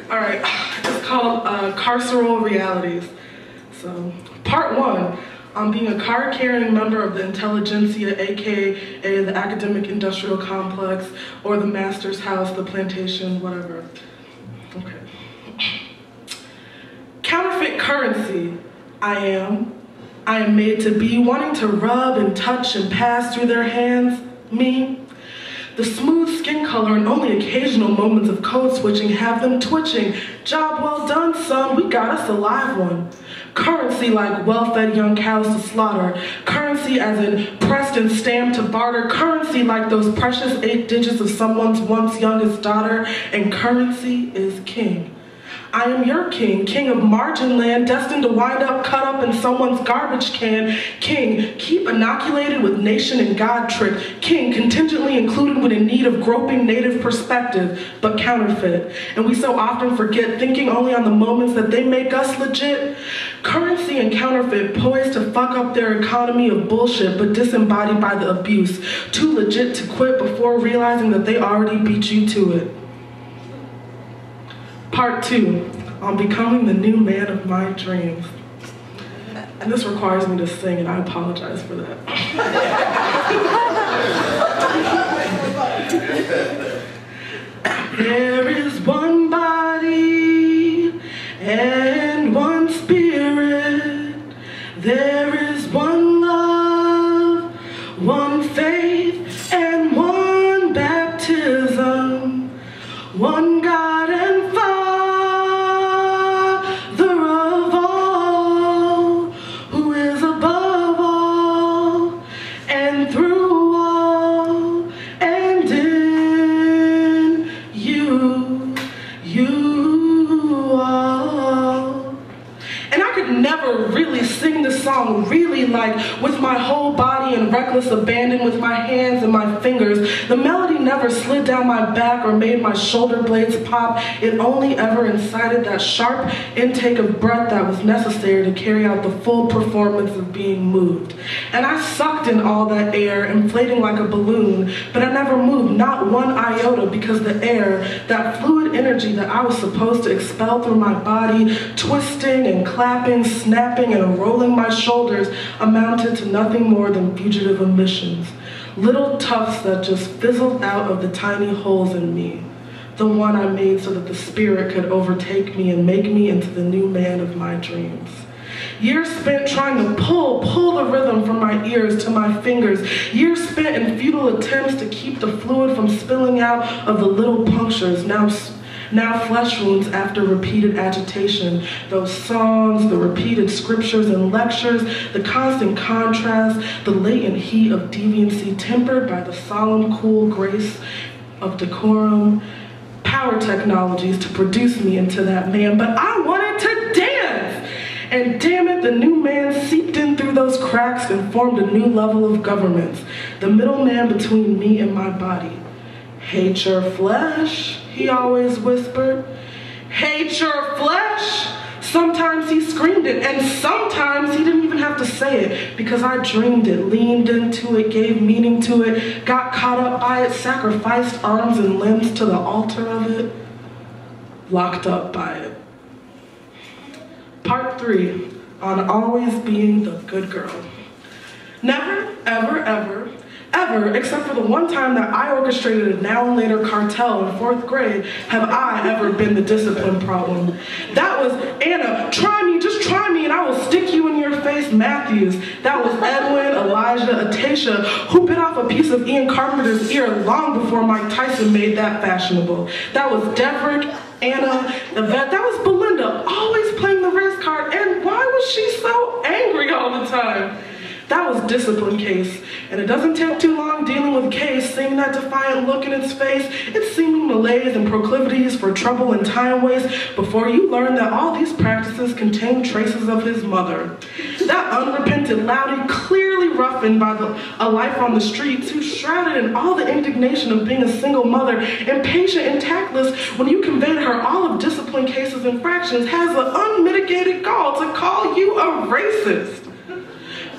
All right, it's called Carceral Realities. So, part 1, on being a card-carrying member of the intelligentsia, aka the academic industrial complex, or the master's house, the plantation, whatever. Okay. Counterfeit currency. I am made to be, wanting to rub and touch and pass through their hands. Me. The smooth skin color and only occasional moments of code switching have them twitching. Job well done, son, we got us a live one. Currency like well-fed young cows to slaughter. Currency as in pressed and stamped to barter. Currency like those precious 8 digits of someone's once youngest daughter. And currency is king. I am your king, king of margin land, destined to wind up cut up in someone's garbage can. King, keep inoculated with nation and God trick. King, contingently included when in need of groping native perspective, but counterfeit. And we so often forget, thinking only on the moments that they make us legit. Currency and counterfeit poised to fuck up their economy of bullshit, but disembodied by the abuse. Too legit to quit before realizing that they already beat you to it. Part 2, on becoming the new man of my dreams. And this requires me to sing, and I apologize for that. There is one body and one spirit. There is one love, one faith, and one baptism. One God and Father. Really, like with my whole body and reckless abandon, with my hands and my fingers. The melody never slid down my back or made my shoulder blades pop. It only ever incited that sharp intake of breath that was necessary to carry out the full performance of being moved. And I sucked in all that air, inflating like a balloon, but I never moved, not one iota, because the air, that fluid energy that I was supposed to expel through my body, twisting and clapping, snapping and rolling my shoulders, amounted to nothing more than fugitive emissions. Little tufts that just fizzled out of the tiny holes in me. The one I made so that the spirit could overtake me and make me into the new man of my dreams. Years spent trying to pull the rhythm from my ears to my fingers. Years spent in futile attempts to keep the fluid from spilling out of the little punctures, now flesh wounds after repeated agitation. Those songs, the repeated scriptures and lectures, the constant contrast, the latent heat of deviancy tempered by the solemn, cool grace of decorum. Power technologies to produce me into that man, but I wanted to dance! And damn it, the new man seeped in through those cracks and formed a new level of governance, the middleman between me and my body. Hate your flesh, he always whispered. Hate your flesh? Sometimes he screamed it, and sometimes he didn't even have to say it, because I dreamed it, leaned into it, gave meaning to it, got caught up by it, sacrificed arms and limbs to the altar of it, locked up by it. Part 3, on always being the good girl. Never, ever, ever, ever, except for the one time that I orchestrated a now and later cartel in 4th grade, have I ever been the discipline problem. That was Anna, try me, just try me, and I will stick you in your face, Matthews. That was Edwin, Elijah, Atasha, who bit off a piece of Ian Carpenter's ear long before Mike Tyson made that fashionable. That was Deverick, Anna, Yvette, that was Belinda, always playing the race card, and why was she so angry all the time? That was discipline case, and it doesn't take too long dealing with case, seeing that defiant look in its face, its seeming malaise and proclivities for trouble and time waste, before you learn that all these practices contain traces of his mother. That unrepentant Loudy, clearly roughened by a life on the streets, who shrouded in all the indignation of being a single mother, impatient and tactless when you conveyed her all of discipline cases and fractions, has the unmitigated gall to call you a racist.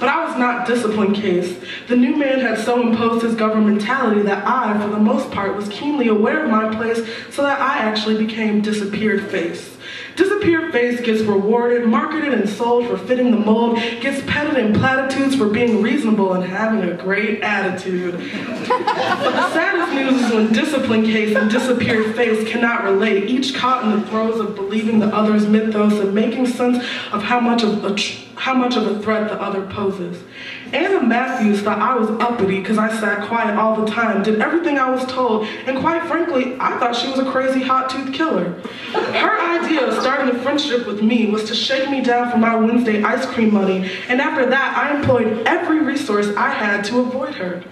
But I was not discipline case. The new man had so imposed his governmentality that I, for the most part, was keenly aware of my place, so that I actually became disappeared face. Disappeared face gets rewarded, marketed and sold for fitting the mold, gets petted in platitudes for being reasonable and having a great attitude. But the saddest news is when discipline case and disappeared face cannot relate, each caught in the throes of believing the other's mythos and making sense of how much of a threat the other poses. Anna Matthews thought I was uppity because I sat quiet all the time, did everything I was told, and quite frankly, I thought she was a crazy hot-toothed killer. Her idea of starting a friendship with me was to shake me down for my Wednesday ice cream money, and after that, I employed every resource I had to avoid her.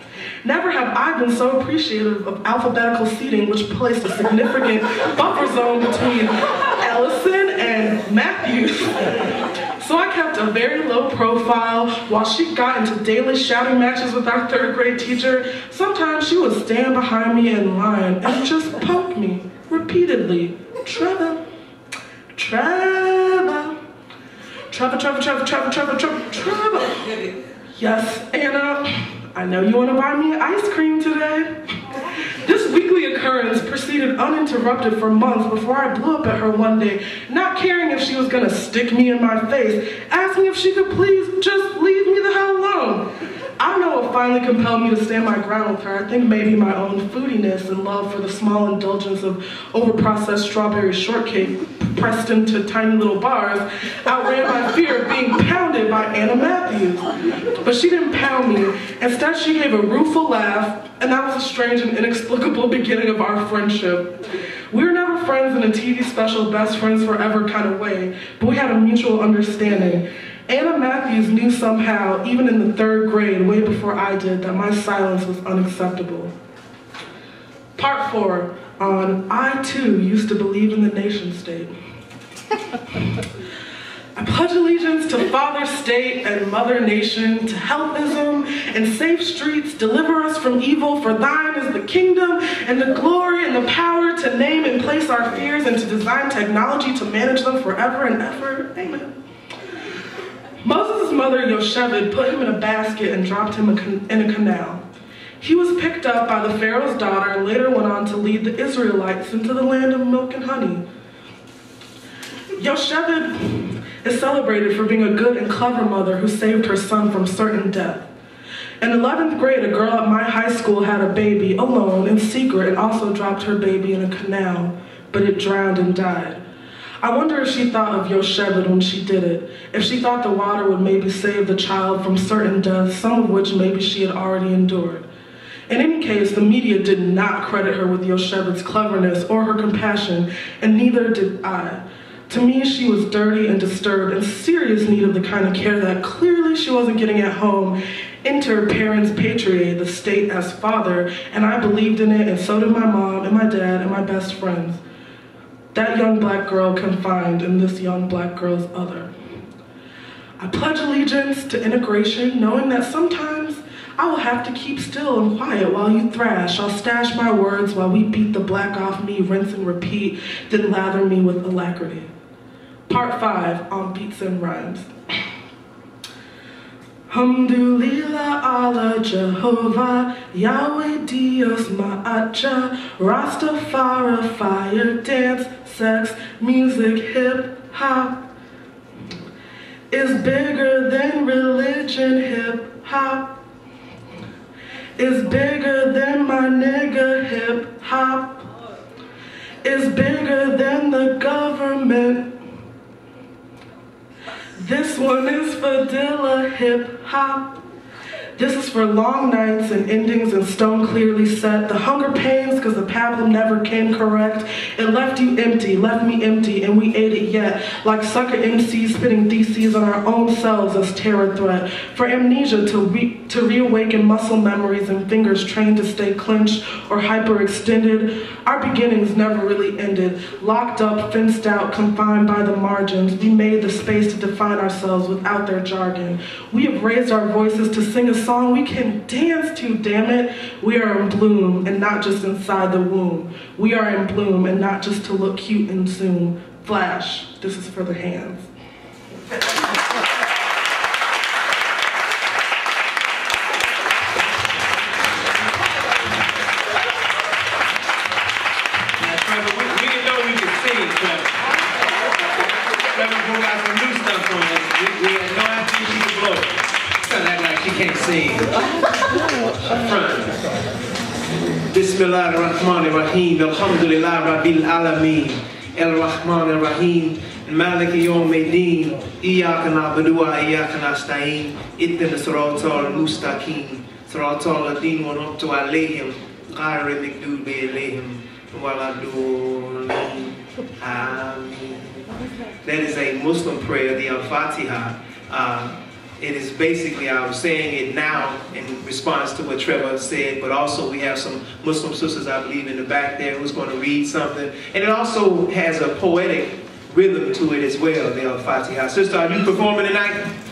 Never have I been so appreciative of alphabetical seating, which placed a significant buffer zone between Ellison and Matthews. So I kept a very low profile while she got into daily shouting matches with our third grade teacher. Sometimes she would stand behind me in line and just poke me repeatedly. Treva, Treva, Treva, Treva, Treva, Treva, Treva, Treva, Treva. Yes, Anna, I know you want to buy me ice cream today. This weekly occurrence proceeded uninterrupted for months before I blew up at her one day, not caring if she was going to stick me in my face, asking if she could please just leave me the hell alone. I don't know what finally compelled me to stand my ground with her. I think maybe my own foodiness and love for the small indulgence of overprocessed strawberry shortcake pressed into tiny little bars outran my fear of being pounded by Anna Matthews. But she didn't pound me. Instead, she gave a rueful laugh, and that was a strange and inexplicable beginning of our friendship. We were never friends in a TV special best friends forever kind of way, but we had a mutual understanding. Anna Matthews knew somehow, even in the third grade, way before I did, that my silence was unacceptable. Part 4 on I Too Used to Believe in the Nation State. I pledge allegiance to Father State and Mother Nation, to healthism and safe streets, deliver us from evil, for thine is the kingdom and the glory and the power to name and place our fears and to design technology to manage them forever and ever. Amen. Moses' mother, Yosheved, put him in a basket and dropped him in a canal. He was picked up by the Pharaoh's daughter and later went on to lead the Israelites into the land of milk and honey. Yosheved is celebrated for being a good and clever mother who saved her son from certain death. In 11th grade, a girl at my high school had a baby alone in secret and also dropped her baby in a canal, but it drowned and died. I wonder if she thought of Yosheved when she did it, if she thought the water would maybe save the child from certain deaths, some of which maybe she had already endured. In any case, the media did not credit her with Yosheved's cleverness or her compassion, and neither did I. To me, she was dirty and disturbed and serious need of the kind of care that clearly she wasn't getting at home. Inter parens patriae, the state as father, and I believed in it, and so did my mom and my dad and my best friends. That young black girl confined in this young black girl's other. I pledge allegiance to integration, knowing that sometimes I will have to keep still and quiet while you thrash. I'll stash my words while we beat the black off me, rinse and repeat, then lather me with alacrity. Part 5 on beats and rhymes. Hamdulillah Allah Jehovah, Yahweh Dios Ma'acha, Rastafari, fire, dance, sex, music, hip-hop is bigger than religion. Hip-hop is bigger than my nigga. Hip-hop is bigger than the government. This one is for Dilla. Hip-hop. This is for long nights and endings in stone clearly set. The hunger pains because the pablum never came correct. It left you empty, left me empty, and we ate it yet. Like sucker MCs spitting theses on our own selves as terror threat. For amnesia to reawaken muscle memories and fingers trained to stay clenched or hyperextended. Our beginnings never really ended. Locked up, fenced out, confined by the margins. We made the space to define ourselves without their jargon. We have raised our voices to sing a song we can dance to, damn it. We are in bloom and not just inside the womb. We are in bloom and not just to look cute and soon. Flash, this is for the hands. Treva broke out some new stuff on us. We had no idea she could blow. Trying to act like she can't sing. Front. Bismillahir-Rahmanir-Rahim. Alhamdulillah Rabbil Alameen. El-Rahmanir-Rahim. Malik Yawmiddin. Iyyaka na'budu wa iyyaka nasta'in. Ihdinas siratal mustaqim. Siratal ladzina an'amta 'alaihim. Ghayril maghdubi 'alaihim waladdallin. Ameen. That is a Muslim prayer, the Al-Fatiha. It is basically, I was saying it now in response to what Treva said, but also we have some Muslim sisters, I believe, in the back there who's going to read something. And it also has a poetic rhythm to it as well, the Al-Fatiha. Sister, are you performing tonight?